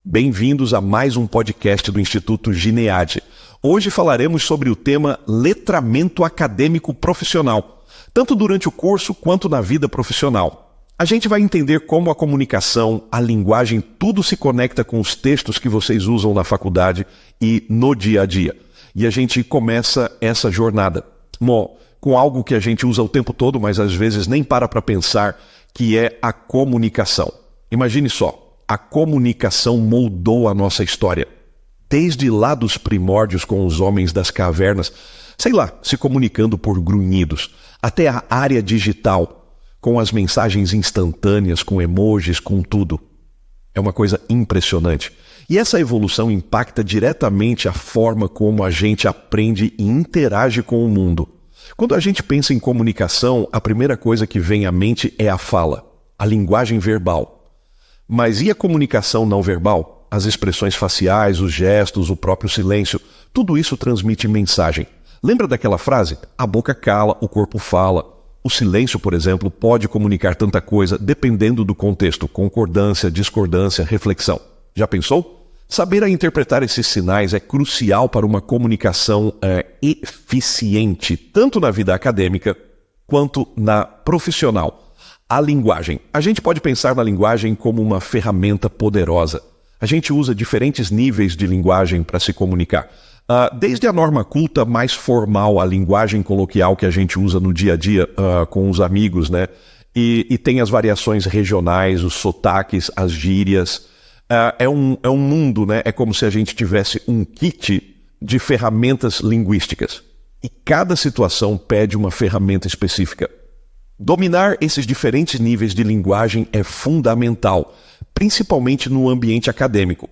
Bem-vindos a mais um podcast do Instituto Ginead. Hoje falaremos sobre o tema letramento acadêmico profissional, tanto durante o curso quanto na vida profissional. A gente vai entender como a comunicação, a linguagem, tudo se conecta com os textos que vocês usam na faculdade e no dia a dia. E a gente começa essa jornada com algo que a gente usa o tempo todo, mas às vezes nem para pensar, que é a comunicação. Imagine só. A comunicação moldou a nossa história. Desde lá dos primórdios com os homens das cavernas, se comunicando por grunhidos, até a área digital, com as mensagens instantâneas, com emojis, com tudo. É uma coisa impressionante. E essa evolução impacta diretamente a forma como a gente aprende e interage com o mundo. Quando a gente pensa em comunicação, a primeira coisa que vem à mente é a fala, a linguagem verbal. Mas e a comunicação não verbal? As expressões faciais, os gestos, o próprio silêncio, tudo isso transmite mensagem. Lembra daquela frase? A boca cala, o corpo fala. O silêncio, por exemplo, pode comunicar tanta coisa dependendo do contexto, concordância, discordância, reflexão. Já pensou? Saber interpretar esses sinais é crucial para uma comunicação eficiente, tanto na vida acadêmica quanto na profissional. A linguagem. A gente pode pensar na linguagem como uma ferramenta poderosa. A gente usa diferentes níveis de linguagem para se comunicar. Desde a norma culta mais formal, a linguagem coloquial que a gente usa no dia a dia com os amigos, né? E tem as variações regionais, os sotaques, as gírias. É um mundo, né? É como se a gente tivesse um kit de ferramentas linguísticas. E cada situação pede uma ferramenta específica. Dominar esses diferentes níveis de linguagem é fundamental, principalmente no ambiente acadêmico.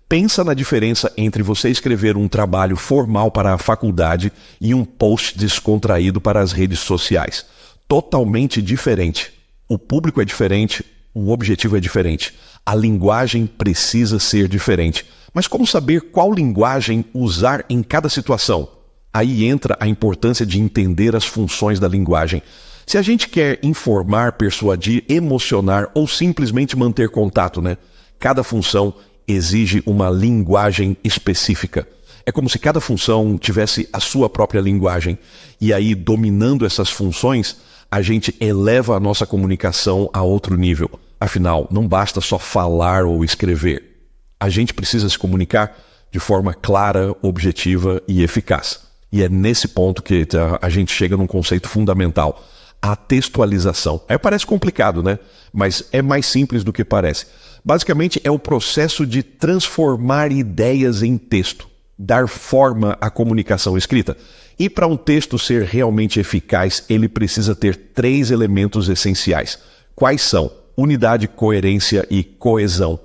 Pensa na diferença entre você escrever um trabalho formal para a faculdade e um post descontraído para as redes sociais. Totalmente diferente. O público é diferente, o objetivo é diferente. A linguagem precisa ser diferente. Mas como saber qual linguagem usar em cada situação? Aí entra a importância de entender as funções da linguagem. Se a gente quer informar, persuadir, emocionar ou simplesmente manter contato, né? Cada função exige uma linguagem específica. É como se cada função tivesse a sua própria linguagem. E aí, dominando essas funções, a gente eleva a nossa comunicação a outro nível. Afinal, não basta só falar ou escrever. A gente precisa se comunicar de forma clara, objetiva e eficaz. E é nesse ponto que a gente chega num conceito fundamental. A textualização. Parece complicado, né? Mas é mais simples do que parece. Basicamente, é o processo de transformar ideias em texto, dar forma à comunicação escrita. E para um texto ser realmente eficaz, ele precisa ter 3 elementos essenciais. Quais são? Unidade, coerência e coesão.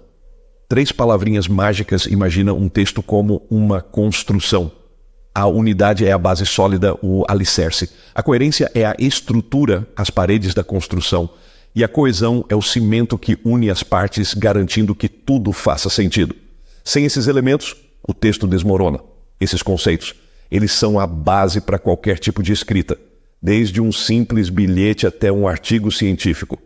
3 palavrinhas mágicas, imagina um texto como uma construção. A unidade é a base sólida, o alicerce. A coerência é a estrutura, as paredes da construção. E a coesão é o cimento que une as partes, garantindo que tudo faça sentido. Sem esses elementos, o texto desmorona. Esses conceitos, eles são a base para qualquer tipo de escrita, desde um simples bilhete até um artigo científico.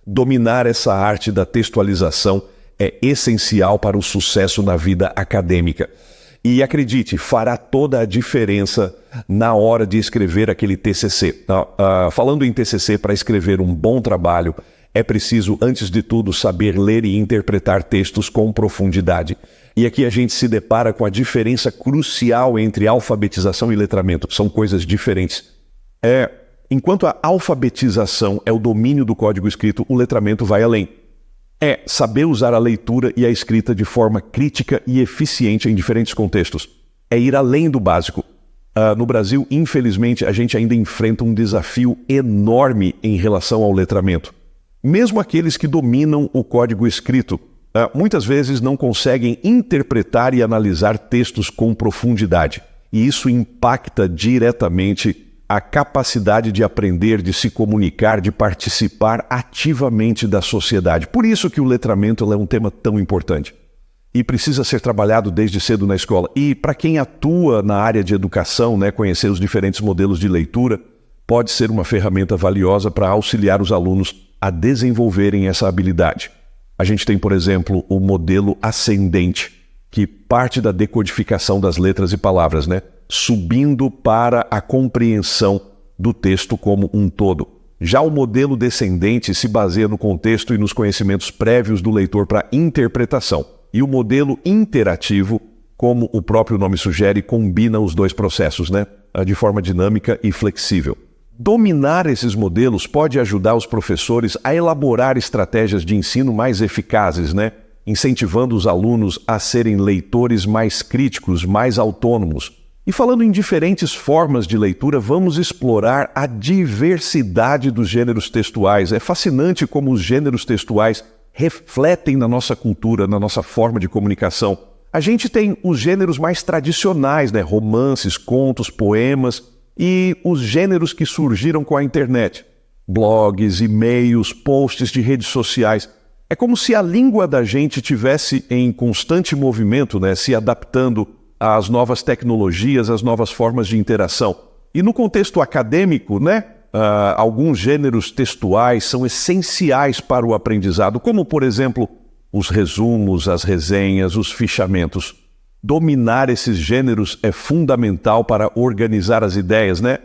Dominar essa arte da textualização é essencial para o sucesso na vida acadêmica. E acredite, fará toda a diferença na hora de escrever aquele TCC. Falando em TCC, para escrever um bom trabalho, é preciso, antes de tudo, saber ler e interpretar textos com profundidade. E aqui a gente se depara com a diferença crucial entre alfabetização e letramento. São coisas diferentes. Enquanto a alfabetização é o domínio do código escrito, o letramento vai além. É saber usar a leitura e a escrita de forma crítica e eficiente em diferentes contextos. É ir além do básico. No Brasil, infelizmente, a gente ainda enfrenta um desafio enorme em relação ao letramento. Mesmo aqueles que dominam o código escrito, muitas vezes não conseguem interpretar e analisar textos com profundidade. E isso impacta diretamente a capacidade de aprender, de se comunicar, de participar ativamente da sociedade. Por isso que o letramento é um tema tão importante. E precisa ser trabalhado desde cedo na escola. E para quem atua na área de educação, né, conhecer os diferentes modelos de leitura, pode ser uma ferramenta valiosa para auxiliar os alunos a desenvolverem essa habilidade. A gente tem, por exemplo, o modelo ascendente, que parte da decodificação das letras e palavras, né? Subindo para a compreensão do texto como um todo. Já o modelo descendente se baseia no contexto e nos conhecimentos prévios do leitor para interpretação. E o modelo interativo, como o próprio nome sugere, combina os dois processos, né? De forma dinâmica e flexível. Dominar esses modelos pode ajudar os professores a elaborar estratégias de ensino mais eficazes, né? Incentivando os alunos a serem leitores mais críticos, mais autônomos. E falando em diferentes formas de leitura, vamos explorar a diversidade dos gêneros textuais. É fascinante como os gêneros textuais refletem na nossa cultura, na nossa forma de comunicação. A gente tem os gêneros mais tradicionais, né? Romances, contos, poemas, e os gêneros que surgiram com a internet. Blogs, e-mails, posts de redes sociais. É como se a língua da gente tivesse em constante movimento, né? Se adaptando às novas tecnologias, às novas formas de interação. E no contexto acadêmico, né? Alguns gêneros textuais são essenciais para o aprendizado, como, por exemplo, os resumos, as resenhas, os fichamentos. Dominar esses gêneros é fundamental para organizar as ideias, né?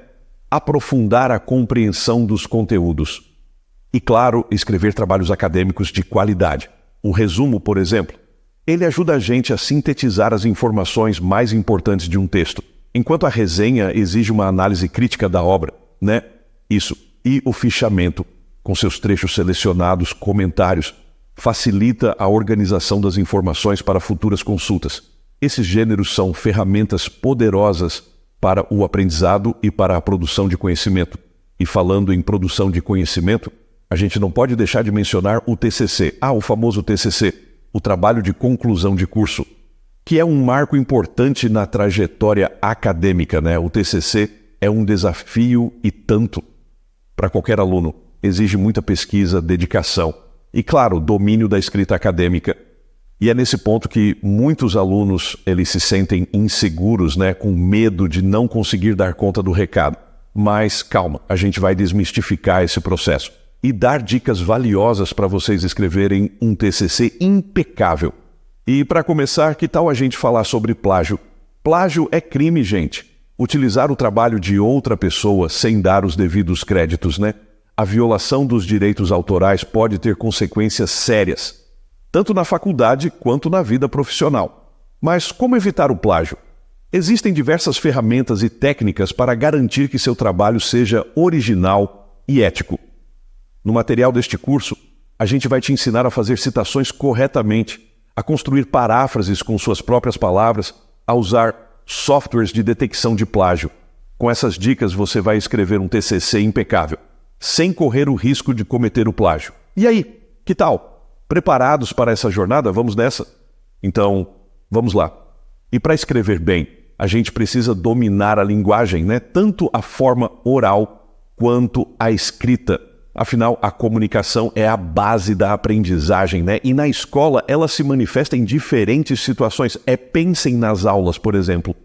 Aprofundar a compreensão dos conteúdos. E, claro, escrever trabalhos acadêmicos de qualidade. O resumo, por exemplo, ele ajuda a gente a sintetizar as informações mais importantes de um texto, enquanto a resenha exige uma análise crítica da obra, né? Isso. E o fichamento, com seus trechos selecionados, comentários, facilita a organização das informações para futuras consultas. Esses gêneros são ferramentas poderosas para o aprendizado e para a produção de conhecimento. E falando em produção de conhecimento, a gente não pode deixar de mencionar o TCC. O famoso TCC, o trabalho de conclusão de curso, que é um marco importante na trajetória acadêmica, né? O TCC é um desafio e tanto para qualquer aluno. Exige muita pesquisa, dedicação e, claro, domínio da escrita acadêmica. E é nesse ponto que muitos alunos eles se sentem inseguros, né? Com medo de não conseguir dar conta do recado. Mas calma, a gente vai desmistificar esse processo e dar dicas valiosas para vocês escreverem um TCC impecável. E para começar, que tal a gente falar sobre plágio? Plágio é crime, gente. Utilizar o trabalho de outra pessoa sem dar os devidos créditos, né? A violação dos direitos autorais pode ter consequências sérias, tanto na faculdade quanto na vida profissional. Mas como evitar o plágio? Existem diversas ferramentas e técnicas para garantir que seu trabalho seja original e ético. No material deste curso, a gente vai te ensinar a fazer citações corretamente, a construir paráfrases com suas próprias palavras, a usar softwares de detecção de plágio. Com essas dicas, você vai escrever um TCC impecável, sem correr o risco de cometer o plágio. E aí, que tal? Preparados para essa jornada? Vamos nessa? Então, vamos lá. E para escrever bem, a gente precisa dominar a linguagem, né? Tanto a forma oral quanto a escrita. Afinal, a comunicação é a base da aprendizagem, né? E na escola ela se manifesta em diferentes situações. Pensem nas aulas, por exemplo.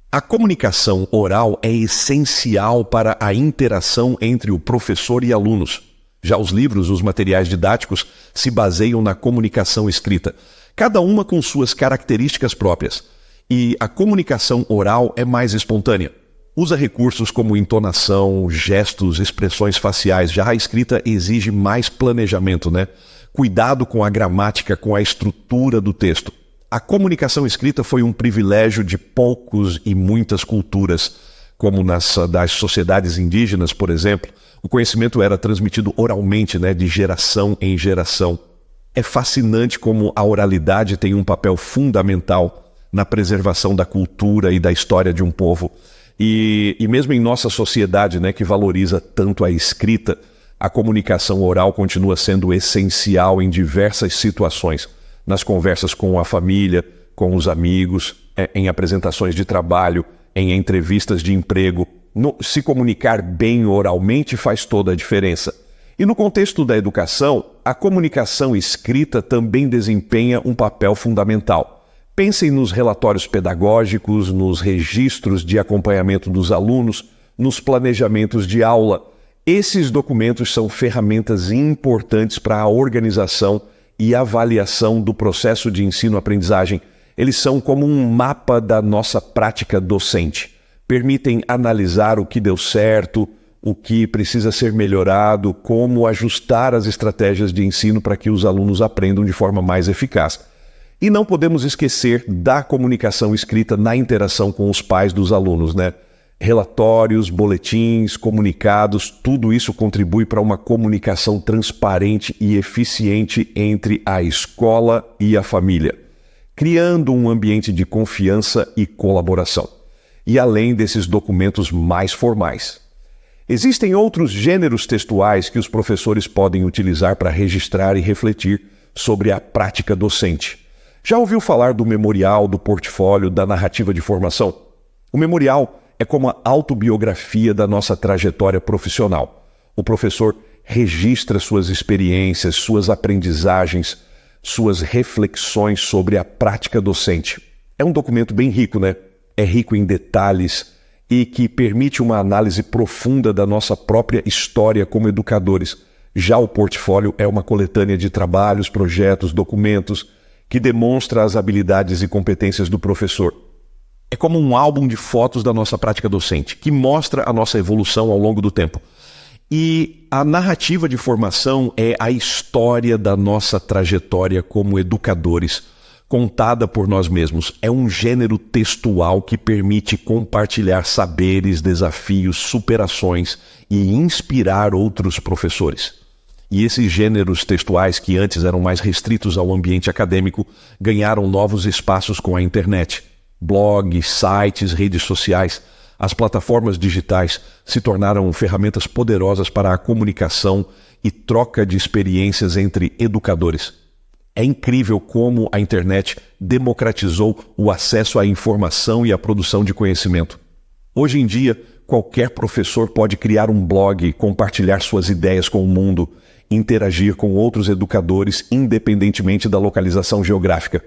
A comunicação oral é essencial para a interação entre o professor e alunos. Já os livros, os materiais didáticos, se baseiam na comunicação escrita, cada uma com suas características próprias. E a comunicação oral é mais espontânea. Usa recursos como entonação, gestos, expressões faciais. Já a escrita exige mais planejamento, né? Cuidado com a gramática, com a estrutura do texto. A comunicação escrita foi um privilégio de poucos e muitas culturas, como das sociedades indígenas, por exemplo. O conhecimento era transmitido oralmente, né? De geração em geração. É fascinante como a oralidade tem um papel fundamental na preservação da cultura e da história de um povo. E mesmo em nossa sociedade, né, que valoriza tanto a escrita, a comunicação oral continua sendo essencial em diversas situações. Nas conversas com a família, com os amigos, em apresentações de trabalho, em entrevistas de emprego. Se comunicar bem oralmente faz toda a diferença. E no contexto da educação, a comunicação escrita também desempenha um papel fundamental. Pensem nos relatórios pedagógicos, nos registros de acompanhamento dos alunos, nos planejamentos de aula. Esses documentos são ferramentas importantes para a organização e avaliação do processo de ensino-aprendizagem, eles são como um mapa da nossa prática docente. Permitem analisar o que deu certo, o que precisa ser melhorado, como ajustar as estratégias de ensino para que os alunos aprendam de forma mais eficaz. E não podemos esquecer da comunicação escrita na interação com os pais dos alunos, né? Relatórios, boletins, comunicados, tudo isso contribui para uma comunicação transparente e eficiente entre a escola e a família, criando um ambiente de confiança e colaboração. E além desses documentos mais formais, existem outros gêneros textuais que os professores podem utilizar para registrar e refletir sobre a prática docente. Já ouviu falar do memorial, do portfólio, da narrativa de formação? O memorial é como a autobiografia da nossa trajetória profissional. O professor registra suas experiências, suas aprendizagens, suas reflexões sobre a prática docente. É um documento bem rico, né? É rico em detalhes e que permite uma análise profunda da nossa própria história como educadores. Já o portfólio é uma coletânea de trabalhos, projetos, documentos que demonstra as habilidades e competências do professor. É como um álbum de fotos da nossa prática docente, que mostra a nossa evolução ao longo do tempo. E a narrativa de formação é a história da nossa trajetória como educadores, contada por nós mesmos. É um gênero textual que permite compartilhar saberes, desafios, superações e inspirar outros professores. E esses gêneros textuais que antes eram mais restritos ao ambiente acadêmico ganharam novos espaços com a internet. Blogs, sites, redes sociais, as plataformas digitais se tornaram ferramentas poderosas para a comunicação e troca de experiências entre educadores. É incrível como a internet democratizou o acesso à informação e à produção de conhecimento. Hoje em dia, qualquer professor pode criar um blog, compartilhar suas ideias com o mundo, interagir com outros educadores independentemente da localização geográfica.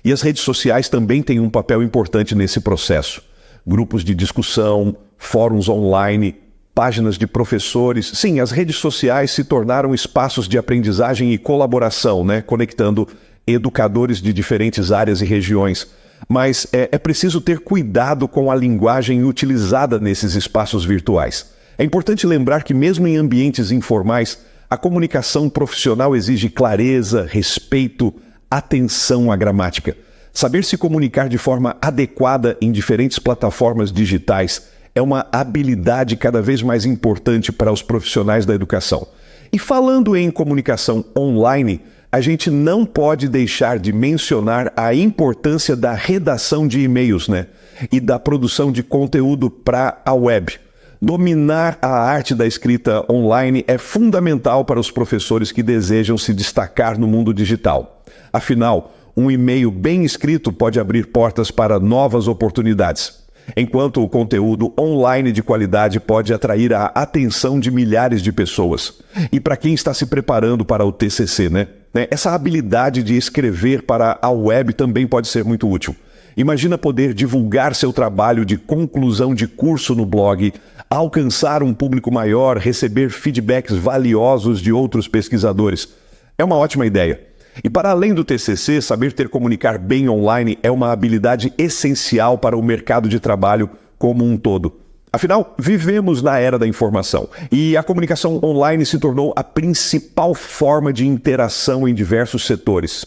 E as redes sociais também têm um papel importante nesse processo. Grupos de discussão, fóruns online, páginas de professores. Sim, as redes sociais se tornaram espaços de aprendizagem e colaboração, né? Conectando educadores de diferentes áreas e regiões. Mas é preciso ter cuidado com a linguagem utilizada nesses espaços virtuais. É importante lembrar que mesmo em ambientes informais, a comunicação profissional exige clareza, respeito, atenção à gramática. Saber se comunicar de forma adequada em diferentes plataformas digitais é uma habilidade cada vez mais importante para os profissionais da educação. E falando em comunicação online, a gente não pode deixar de mencionar a importância da redação de e-mails, né? E da produção de conteúdo para a web. Dominar a arte da escrita online é fundamental para os professores que desejam se destacar no mundo digital. Afinal, um e-mail bem escrito pode abrir portas para novas oportunidades, enquanto o conteúdo online de qualidade pode atrair a atenção de milhares de pessoas. E para quem está se preparando para o TCC, né? Essa habilidade de escrever para a web também pode ser muito útil. Imagina poder divulgar seu trabalho de conclusão de curso no blog, alcançar um público maior, receber feedbacks valiosos de outros pesquisadores. É uma ótima ideia. E para além do TCC, saber comunicar bem online é uma habilidade essencial para o mercado de trabalho como um todo. Afinal, vivemos na era da informação e a comunicação online se tornou a principal forma de interação em diversos setores.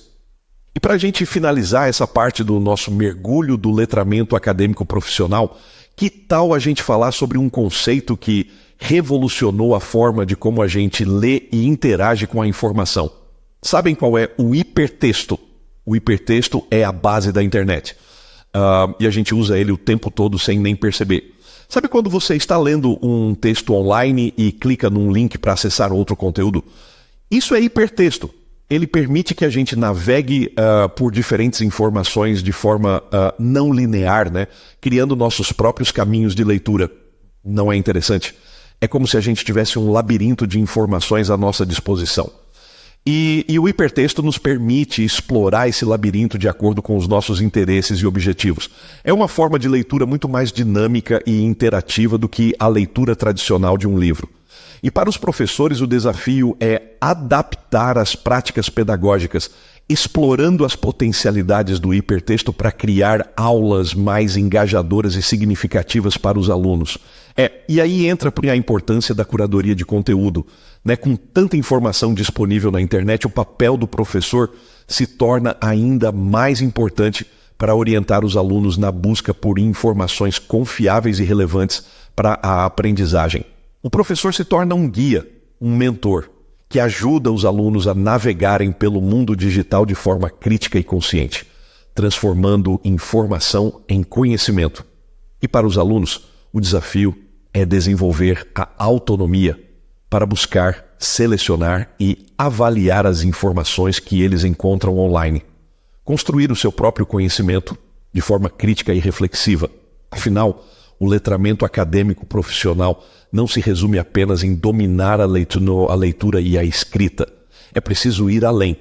E para a gente finalizar essa parte do nosso mergulho do letramento acadêmico profissional, que tal a gente falar sobre um conceito que revolucionou a forma de como a gente lê e interage com a informação? Sabem qual é o hipertexto? O hipertexto é a base da internet. E a gente usa ele o tempo todo sem nem perceber. Sabe quando você está lendo um texto online e clica num link para acessar outro conteúdo? Isso é hipertexto. Ele permite que a gente navegue por diferentes informações de forma não linear, né? Criando nossos próprios caminhos de leitura. Não é interessante? É como se a gente tivesse um labirinto de informações à nossa disposição. E o hipertexto nos permite explorar esse labirinto de acordo com os nossos interesses e objetivos. É uma forma de leitura muito mais dinâmica e interativa do que a leitura tradicional de um livro. E para os professores, o desafio é adaptar as práticas pedagógicas, explorando as potencialidades do hipertexto para criar aulas mais engajadoras e significativas para os alunos. E aí entra a importância da curadoria de conteúdo. Com tanta informação disponível na internet, o papel do professor se torna ainda mais importante para orientar os alunos na busca por informações confiáveis e relevantes para a aprendizagem. O professor se torna um guia, um mentor, que ajuda os alunos a navegarem pelo mundo digital de forma crítica e consciente, transformando informação em conhecimento. E para os alunos, o desafio é desenvolver a autonomia para buscar, selecionar e avaliar as informações que eles encontram online. Construir o seu próprio conhecimento de forma crítica e reflexiva. Afinal, o letramento acadêmico profissional não se resume apenas em dominar a leitura e a escrita. É preciso ir além,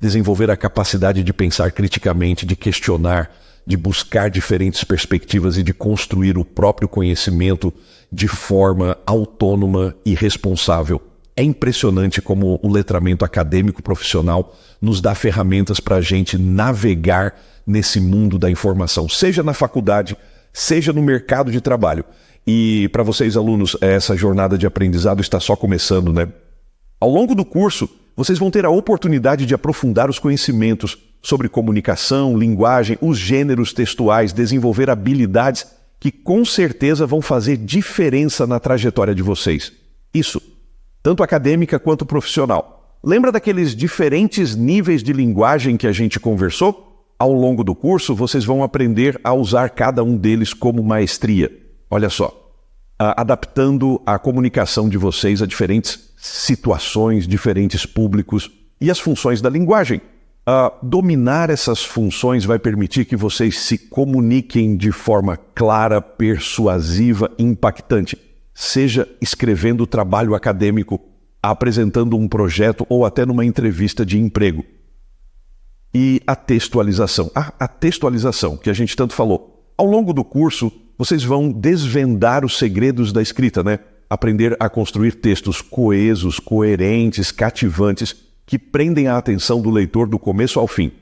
desenvolver a capacidade de pensar criticamente, de questionar, de buscar diferentes perspectivas e de construir o próprio conhecimento de forma autônoma e responsável. É impressionante como o letramento acadêmico profissional nos dá ferramentas para a gente navegar nesse mundo da informação, seja na faculdade, seja no mercado de trabalho. E para vocês, alunos, essa jornada de aprendizado está só começando, né? Ao longo do curso, vocês vão ter a oportunidade de aprofundar os conhecimentos sobre comunicação, linguagem, os gêneros textuais, desenvolver habilidades que com certeza vão fazer diferença na trajetória de vocês. Isso, tanto acadêmica quanto profissional. Lembra daqueles diferentes níveis de linguagem que a gente conversou? Ao longo do curso, vocês vão aprender a usar cada um deles como maestria. Olha só, adaptando a comunicação de vocês a diferentes situações, diferentes públicos e as funções da linguagem. Dominar essas funções vai permitir que vocês se comuniquem de forma clara, persuasiva e impactante, seja escrevendo trabalho acadêmico, apresentando um projeto ou até numa entrevista de emprego. E a textualização. A textualização, que a gente tanto falou. Ao longo do curso, vocês vão desvendar os segredos da escrita, né? Aprender a construir textos coesos, coerentes, cativantes, que prendem a atenção do leitor do começo ao fim.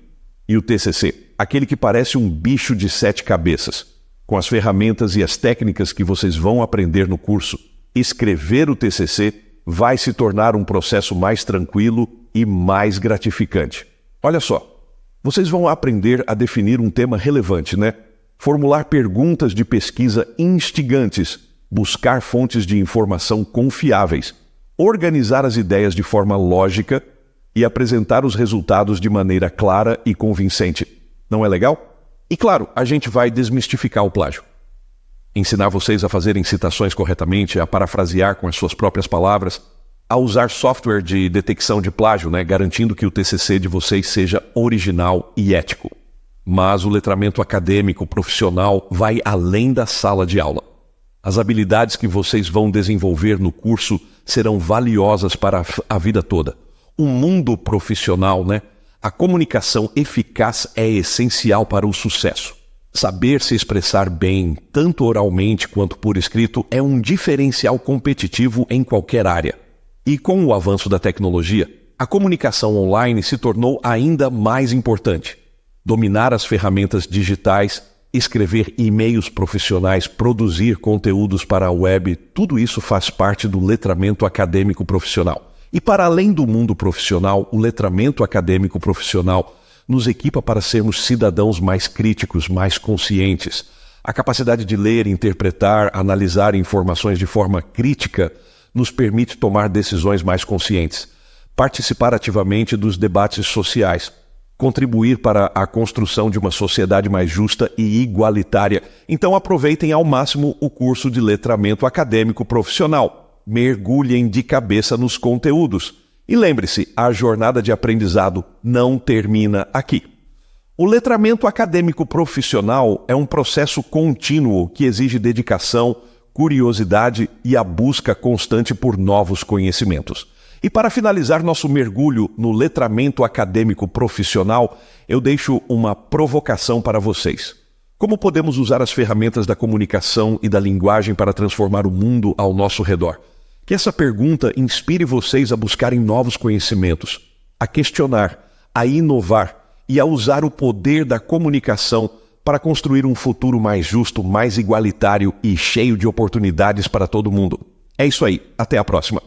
E o TCC, aquele que parece um bicho de 7 cabeças. Com as ferramentas e as técnicas que vocês vão aprender no curso, escrever o TCC vai se tornar um processo mais tranquilo e mais gratificante. Olha só, vocês vão aprender a definir um tema relevante, né? Formular perguntas de pesquisa instigantes, buscar fontes de informação confiáveis, organizar as ideias de forma lógica e apresentar os resultados de maneira clara e convincente. Não é legal? E claro, a gente vai desmistificar o plágio. Ensinar vocês a fazerem citações corretamente, a parafrasear com as suas próprias palavras, a usar software de detecção de plágio, né, garantindo que o TCC de vocês seja original e ético. Mas o letramento acadêmico profissional vai além da sala de aula. As habilidades que vocês vão desenvolver no curso serão valiosas para a vida toda. O mundo profissional, né? A comunicação eficaz é essencial para o sucesso. Saber se expressar bem, tanto oralmente quanto por escrito, é um diferencial competitivo em qualquer área. E com o avanço da tecnologia, a comunicação online se tornou ainda mais importante. Dominar as ferramentas digitais, escrever e-mails profissionais, produzir conteúdos para a web, tudo isso faz parte do letramento acadêmico profissional. E para além do mundo profissional, o letramento acadêmico profissional nos equipa para sermos cidadãos mais críticos, mais conscientes. A capacidade de ler, interpretar, analisar informações de forma crítica nos permite tomar decisões mais conscientes, participar ativamente dos debates sociais, contribuir para a construção de uma sociedade mais justa e igualitária. Então aproveitem ao máximo o curso de letramento acadêmico profissional. Mergulhem de cabeça nos conteúdos. E lembre-se, a jornada de aprendizado não termina aqui. O letramento acadêmico profissional é um processo contínuo que exige dedicação, curiosidade e a busca constante por novos conhecimentos. E para finalizar nosso mergulho no letramento acadêmico profissional, eu deixo uma provocação para vocês. Como podemos usar as ferramentas da comunicação e da linguagem para transformar o mundo ao nosso redor? Que essa pergunta inspire vocês a buscarem novos conhecimentos, a questionar, a inovar e a usar o poder da comunicação para construir um futuro mais justo, mais igualitário e cheio de oportunidades para todo mundo. É isso aí, até a próxima.